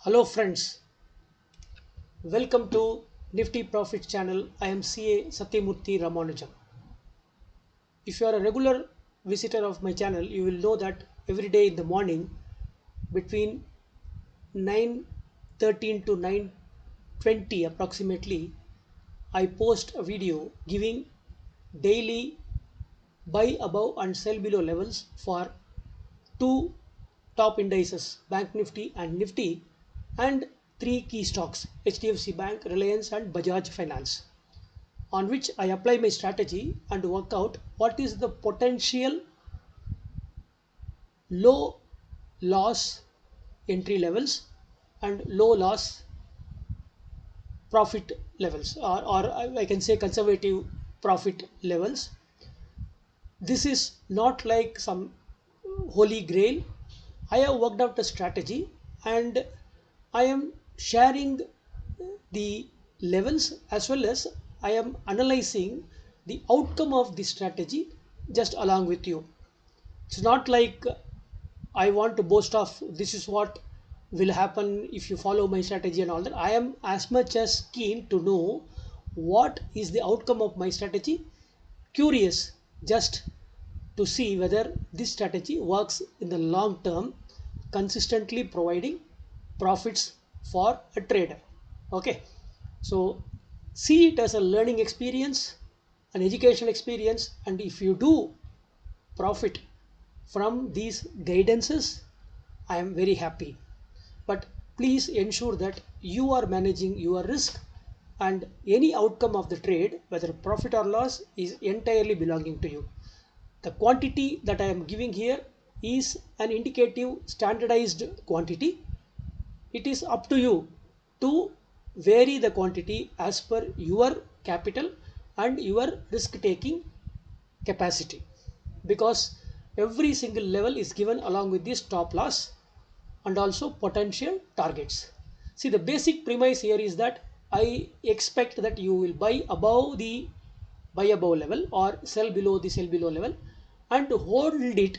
Hello friends, welcome to Nifty Profit channel. I am CA Satyamurthy Ramanujam. If you are a regular visitor of my channel, you will know that every day in the morning between 9:13 to 9:20 approximately, I post a video giving daily buy above and sell below levels for two top indices, Bank Nifty and Nifty, and three key stocks, HDFC Bank, Reliance, and Bajaj Finance, on which I apply my strategy and work out what is the potential low loss entry levels and low loss profit levels, or I can say conservative profit levels. This is not like some holy grail. I have worked out a strategy and I am sharing the levels as well as I am analyzing the outcome of the strategy just along with you. It's not like I want to boast of this is what will happen if you follow my strategy and all that. I am as much as keen to know what is the outcome of my strategy, curious just to see whether this strategy works in the long term, consistently providing profits for a trader. Okay, so see it as a learning experience, an educational experience, and if you do profit from these guidances, I am very happy. But please ensure that you are managing your risk and any outcome of the trade, whether profit or loss, is entirely belonging to you. The quantity that I am giving here is an indicative standardized quantity. It is up to you to vary the quantity as per your capital and your risk taking capacity, because every single level is given along with the stop loss and also potential targets. See, the basic premise here is that I expect that you will buy above level or sell below the sell below level and hold it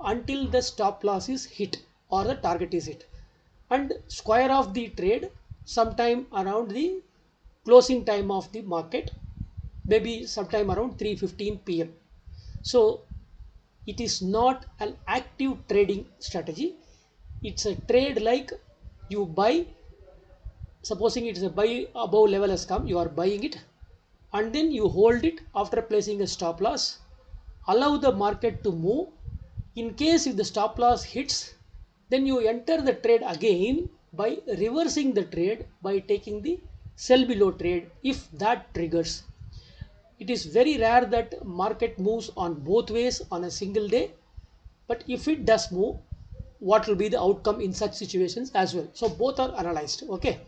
until the stop loss is hit or the target is hit, and square off the trade sometime around the closing time of the market, maybe sometime around 3:15 p.m. So it is not an active trading strategy. It's a trade like you buy, supposing it is a buy above level has come, you are buying it and then you hold it after placing a stop loss, allow the market to move. In case if the stop loss hits, then you enter the trade again by reversing the trade by taking the sell below trade if that triggers. It is very rare that market moves on both ways on a single day, but if it does move, what will be the outcome in such situations as well? So both are analyzed. Okay,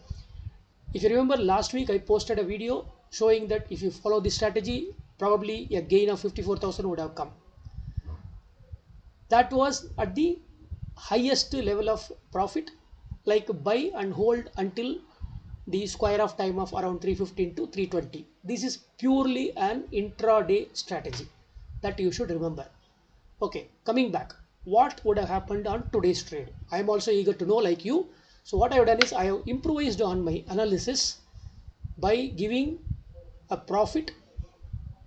if you remember last week I posted a video showing that if you follow this strategy, probably a gain of 54,000 would have come. That was at the highest level of profit, like buy and hold until the square of time of around 3:15 to 3:20. This is purely an intraday strategy that you should remember. Okay, coming back, what would have happened on today's trade? I am also eager to know like you. So what I have done is I have improvised on my analysis by giving a profit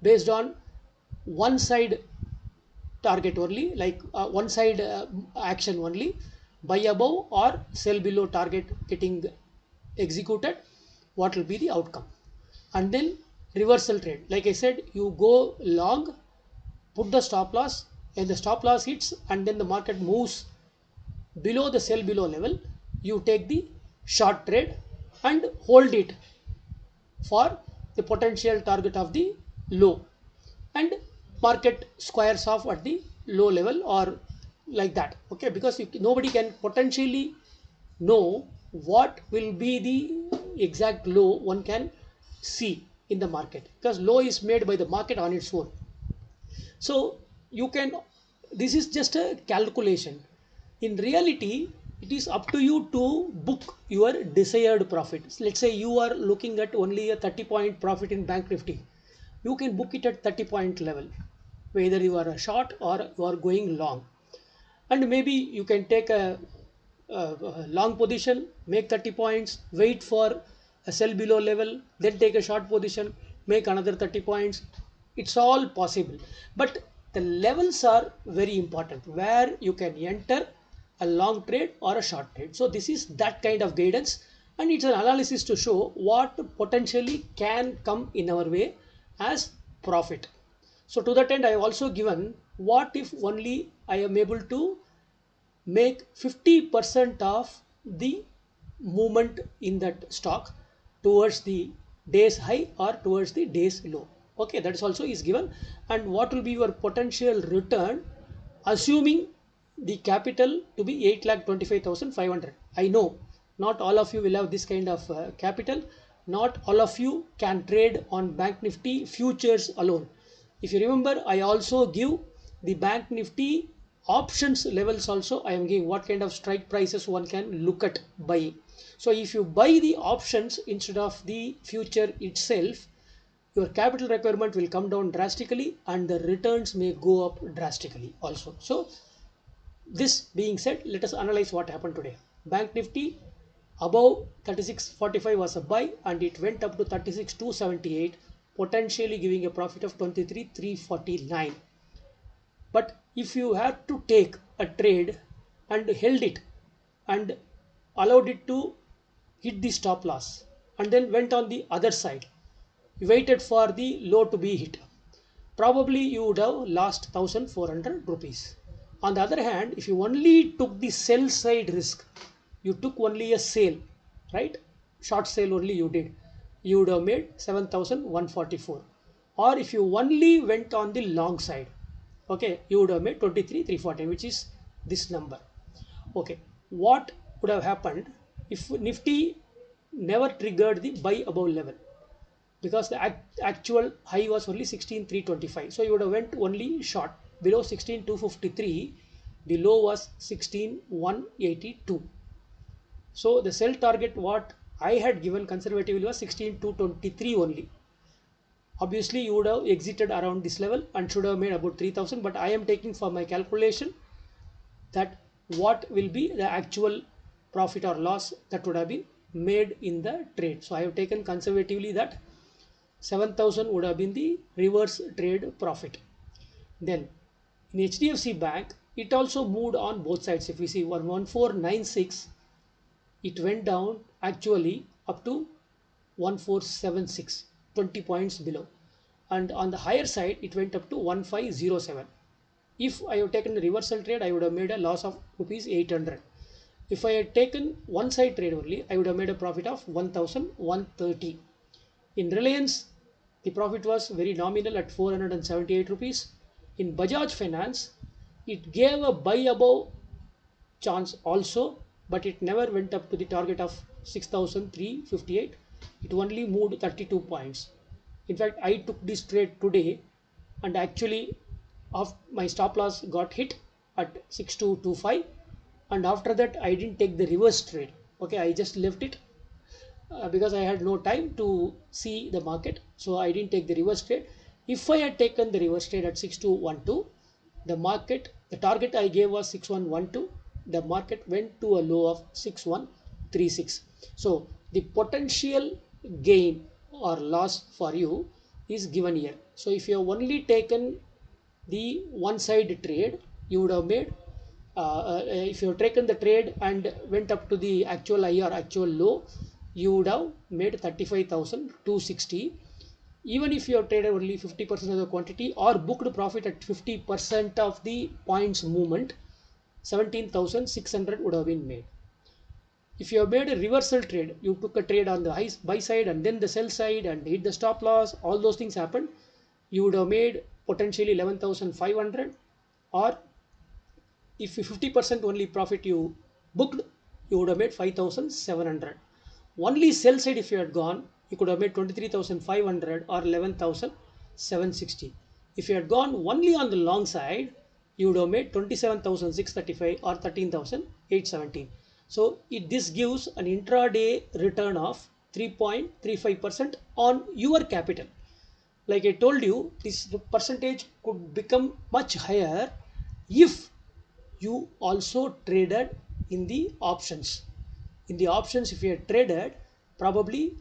based on one side target only, like one side action only, buy above or sell below target getting executed, what will be the outcome? And then reversal trade, like I said, you go long, put the stop loss, and the stop loss hits and then the market moves below the sell below level, you take the short trade and hold it for the potential target of the low, and market squares off at the low level or like that. Okay, because nobody can potentially know what will be the exact low one can see in the market, because low is made by the market on its own. So you can, this is just a calculation. In reality, it is up to you to book your desired profit. Let's say you are looking at only a 30-point profit in Bank Nifty, you can book it at 30-point level, whether you are a short or you are going long. And maybe you can take a long position, make 30 points, wait for a sell below level, then take a short position, make another 30 points. It's all possible. But the levels are very important where you can enter a long trade or a short trade. So this is that kind of guidance, and it's an analysis to show what potentially can come in our way as profit. So to that end, I have also given what if only I am able to make 50% of the movement in that stock towards the day's high or towards the day's low. Okay, that is also is given. And what will be your potential return assuming the capital to be 8,25,500. I know not all of you will have this kind of capital. Not all of you can trade on Bank Nifty futures alone. If you remember, I also give the Bank Nifty options levels also. I am giving what kind of strike prices one can look at buying. So if you buy the options instead of the future itself, your capital requirement will come down drastically and the returns may go up drastically also. So this being said, let us analyze what happened today. Bank Nifty above 36.45 was a buy and it went up to 36.278, potentially giving a profit of 23.349. But if you have to take a trade and held it and allowed it to hit the stop loss and then went on the other side, you waited for the low to be hit, probably you would have lost 1,400 rupees. On the other hand, if you only took the sell side risk, you took only a sale, right? Short sale only you did, you would have made 7,144. Or if you only went on the long side, okay, you would have made 23,340, which is this number. Okay, what would have happened if Nifty never triggered the buy above level? Because the actual high was only 16,325, so you would have went only short below 16,253. The low was 16,182. So the sell target what I had given conservatively was 16,223 only. Obviously you would have exited around this level and should have made about 3,000, but I am taking for my calculation that what will be the actual profit or loss that would have been made in the trade. So I have taken conservatively that 7,000 would have been the reverse trade profit. Then in HDFC Bank, it also moved on both sides. If we see 1496, it went down actually up to 1476, 20 points below. And on the higher side, it went up to 1507. If I have taken a reversal trade, I would have made a loss of rupees 800. If I had taken one side trade only, I would have made a profit of 1,130. In Reliance, the profit was very nominal at 478 rupees. In Bajaj Finance, it gave a buy above chance also, but it never went up to the target of 6,358. It only moved 32 points. In fact, I took this trade today and actually my stop loss got hit at 6225, and after that I didn't take the reverse trade. Okay, I just left it because I had no time to see the market, so I didn't take the reverse trade. If I had taken the reverse trade at 6212, the target I gave was 6112, the market went to a low of 6136. So the potential gain or loss for you is given here. So if you have only taken the one side trade, you would have made if you have taken the trade and went up to the actual high or actual low, you would have made 35,260. Even if you have traded only 50% of the quantity or booked profit at 50% of the points movement, 17,600 would have been made. If you have made a reversal trade, you took a trade on the high buy side and then the sell side and hit the stop loss, all those things happened, you would have made potentially 11,500. Or if 50% only profit you booked, you would have made 5,700. Only sell side, if you had gone, you could have made 23,500 or 11,760. If you had gone only on the long side, you would have made 27,635 or 13,817. So this gives an intraday return of 3.35% on your capital. Like I told you, this percentage could become much higher if you also traded in the options. In the options, if you had traded, probably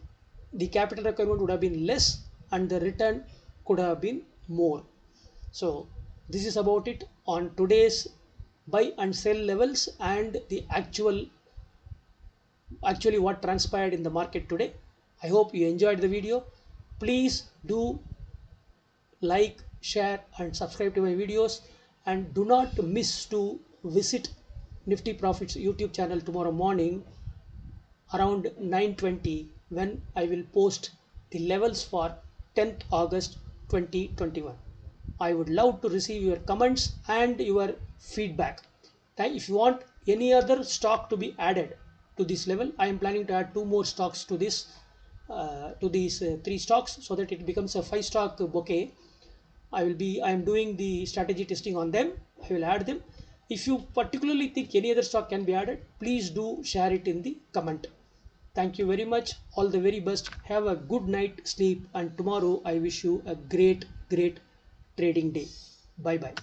the capital requirement would have been less and the return could have been more. So this is about it on today's buy and sell levels and the actually what transpired in the market today. I hope you enjoyed the video. Please do like, share and subscribe to my videos, and do not miss to visit Nifty Profits YouTube channel tomorrow morning around 9:20 when I will post the levels for 10th August 2021. I would love to receive your comments and your feedback. If you want any other stock to be added to this level, I am planning to add two more stocks to this to these three stocks so that it becomes a five stock bouquet. I am doing the strategy testing on them. I will add them. If you particularly think any other stock can be added, please do share it in the comment. Thank you very much. All the very best. Have a good night sleep, and tomorrow I wish you a great trading day. Bye bye.